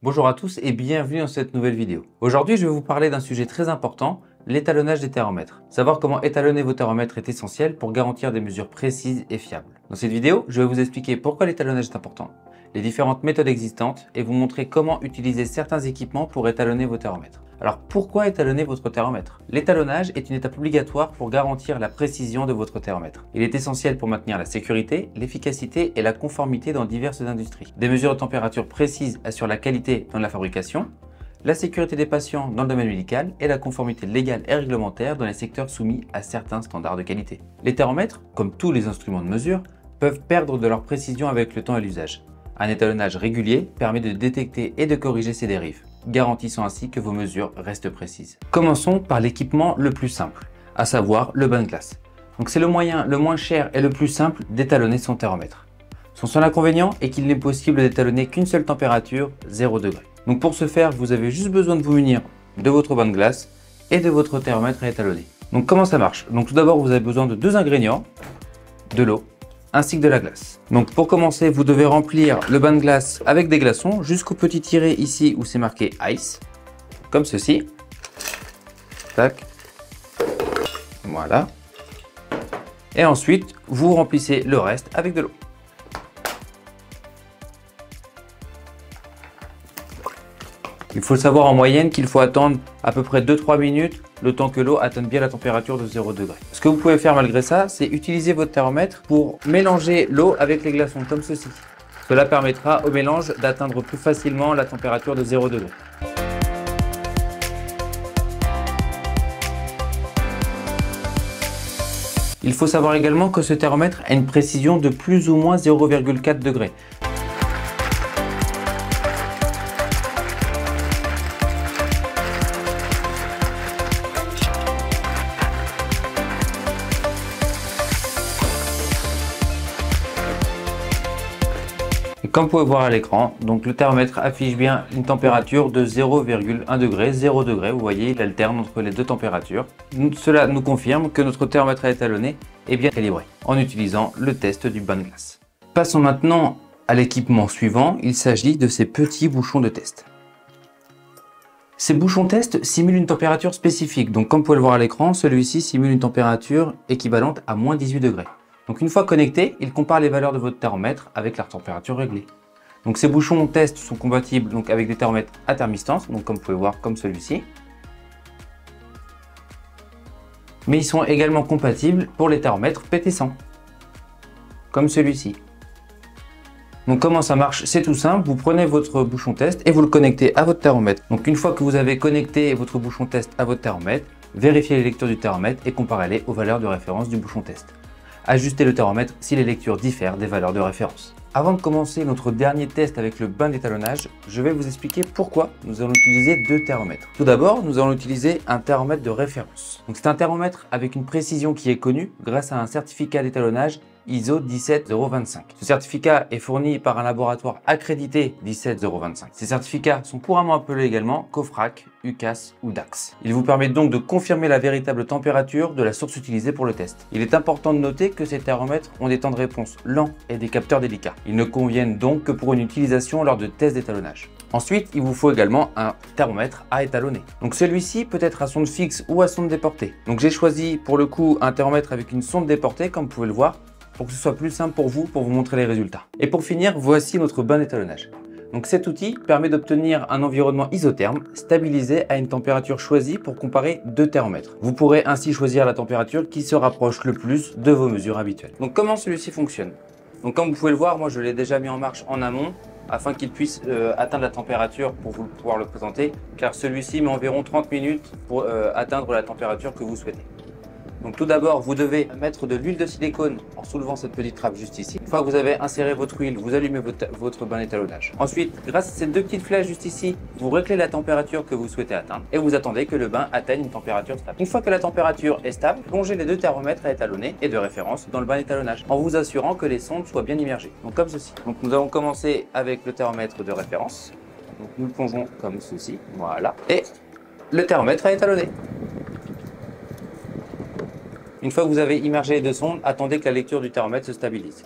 Bonjour à tous et bienvenue dans cette nouvelle vidéo. Aujourd'hui, je vais vous parler d'un sujet très important, l'étalonnage des thermomètres. Savoir comment étalonner vos thermomètres est essentiel pour garantir des mesures précises et fiables. Dans cette vidéo, je vais vous expliquer pourquoi l'étalonnage est important, les différentes méthodes existantes et vous montrer comment utiliser certains équipements pour étalonner vos thermomètres. Alors pourquoi étalonner votre thermomètre? L'étalonnage est une étape obligatoire pour garantir la précision de votre thermomètre. Il est essentiel pour maintenir la sécurité, l'efficacité et la conformité dans diverses industries. Des mesures de température précises assurent la qualité dans la fabrication, la sécurité des patients dans le domaine médical et la conformité légale et réglementaire dans les secteurs soumis à certains standards de qualité. Les thermomètres, comme tous les instruments de mesure, peuvent perdre de leur précision avec le temps et l'usage. Un étalonnage régulier permet de détecter et de corriger ces dérives, garantissant ainsi que vos mesures restent précises. Commençons par l'équipement le plus simple, à savoir le bain de glace. Donc c'est le moyen le moins cher et le plus simple d'étalonner son thermomètre. Son seul inconvénient est qu'il n'est possible d'étalonner qu'une seule température, 0 degré. Donc pour ce faire, vous avez juste besoin de vous munir de votre bain de glace et de votre thermomètre à étalonner. Donc comment ça marche? Donc tout d'abord, vous avez besoin de deux ingrédients, de l'eau ainsi que de la glace. Donc pour commencer, vous devez remplir le bain de glace avec des glaçons jusqu'au petit tiret ici où c'est marqué Ice, comme ceci. Tac. Voilà. Et ensuite, vous remplissez le reste avec de l'eau. Il faut savoir en moyenne qu'il faut attendre à peu près 2-3 minutes le temps que l'eau atteigne bien la température de 0 degré. Ce que vous pouvez faire malgré ça, c'est utiliser votre thermomètre pour mélanger l'eau avec les glaçons comme ceci. Cela permettra au mélange d'atteindre plus facilement la température de 0 degré. Il faut savoir également que ce thermomètre a une précision de plus ou moins 0,4 degrés. Et comme vous pouvez voir à l'écran, donc le thermomètre affiche bien une température de 0,1 degré, 0 degré. Vous voyez, il alterne entre les deux températures. Cela nous confirme que notre thermomètre à étalonner est bien calibré en utilisant le test du bain de glace. Passons maintenant à l'équipement suivant. Il s'agit de ces petits bouchons de test. Ces bouchons test simulent une température spécifique. Donc comme vous pouvez le voir à l'écran, celui-ci simule une température équivalente à moins 18 degrés. Donc une fois connecté, il compare les valeurs de votre thermomètre avec leur température réglée. Donc ces bouchons test sont compatibles donc avec des thermomètres à thermistance, donc comme vous pouvez voir comme celui-ci. Mais ils sont également compatibles pour les thermomètres PT100, comme celui-ci. Donc comment ça marche? C'est tout simple, vous prenez votre bouchon test et vous le connectez à votre thermomètre. Donc une fois que vous avez connecté votre bouchon test à votre thermomètre, vérifiez les lectures du thermomètre et comparez-les aux valeurs de référence du bouchon test. Ajustez le thermomètre si les lectures diffèrent des valeurs de référence. Avant de commencer notre dernier test avec le bain d'étalonnage, je vais vous expliquer pourquoi nous allons utiliser deux thermomètres. Tout d'abord, nous allons utiliser un thermomètre de référence. C'est un thermomètre avec une précision qui est connue grâce à un certificat d'étalonnage ISO 17025. Ce certificat est fourni par un laboratoire accrédité 17025. Ces certificats sont couramment appelés également COFRAC, UCAS ou DAX. Il vous permet donc de confirmer la véritable température de la source utilisée pour le test. Il est important de noter que ces thermomètres ont des temps de réponse lents et des capteurs délicats. Ils ne conviennent donc que pour une utilisation lors de tests d'étalonnage. Ensuite, il vous faut également un thermomètre à étalonner. Donc celui-ci peut être à sonde fixe ou à sonde déportée. Donc j'ai choisi pour le coup un thermomètre avec une sonde déportée comme vous pouvez le voir, pour que ce soit plus simple pour vous montrer les résultats. Et pour finir, voici notre bain d'étalonnage. Donc cet outil permet d'obtenir un environnement isotherme stabilisé à une température choisie pour comparer deux thermomètres. Vous pourrez ainsi choisir la température qui se rapproche le plus de vos mesures habituelles. Donc comment celui-ci fonctionne? Donc comme vous pouvez le voir, moi je l'ai déjà mis en marche en amont afin qu'il puisse atteindre la température pour pouvoir le présenter, car celui-ci met environ 30 minutes pour atteindre la température que vous souhaitez. Donc tout d'abord, vous devez mettre de l'huile de silicone en soulevant cette petite trappe juste ici. Une fois que vous avez inséré votre huile, vous allumez votre bain d'étalonnage. Ensuite, grâce à ces deux petites flèches juste ici, vous réglez la température que vous souhaitez atteindre et vous attendez que le bain atteigne une température stable. Une fois que la température est stable, plongez les deux thermomètres à étalonner et de référence dans le bain d'étalonnage en vous assurant que les sondes soient bien immergées. Donc comme ceci. Donc nous allons commencer avec le thermomètre de référence. Donc nous le plongeons comme ceci, voilà. Et le thermomètre à étalonner. Une fois que vous avez immergé les deux sondes, attendez que la lecture du thermomètre se stabilise.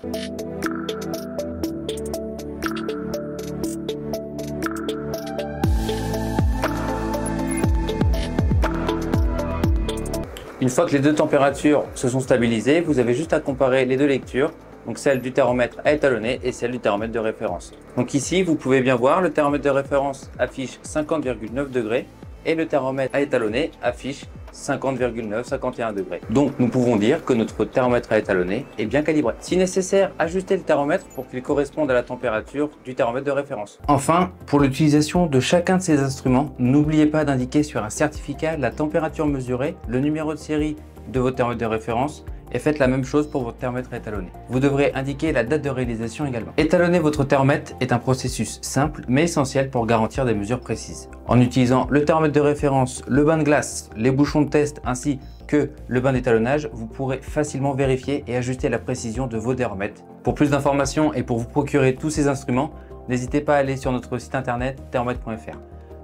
Une fois que les deux températures se sont stabilisées, vous avez juste à comparer les deux lectures, donc celle du thermomètre à étalonner et celle du thermomètre de référence. Donc ici, vous pouvez bien voir, le thermomètre de référence affiche 50,9 degrés et le thermomètre à étalonner affiche 50,9, 51 degrés. Donc nous pouvons dire que notre thermomètre à étalonner est bien calibré. Si nécessaire, ajustez le thermomètre pour qu'il corresponde à la température du thermomètre de référence. Enfin, pour l'utilisation de chacun de ces instruments, n'oubliez pas d'indiquer sur un certificat la température mesurée, le numéro de série de votre thermomètre de référence et faites la même chose pour votre thermomètre à étalonner. Vous devrez indiquer la date de réalisation également. Étalonner votre thermomètre est un processus simple mais essentiel pour garantir des mesures précises. En utilisant le thermomètre de référence, le bain de glace, les bouchons de test ainsi que le bain d'étalonnage, vous pourrez facilement vérifier et ajuster la précision de vos thermomètres. Pour plus d'informations et pour vous procurer tous ces instruments, n'hésitez pas à aller sur notre site internet thermomètre.fr.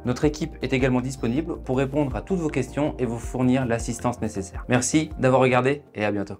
Notre équipe est également disponible pour répondre à toutes vos questions et vous fournir l'assistance nécessaire. Merci d'avoir regardé et à bientôt.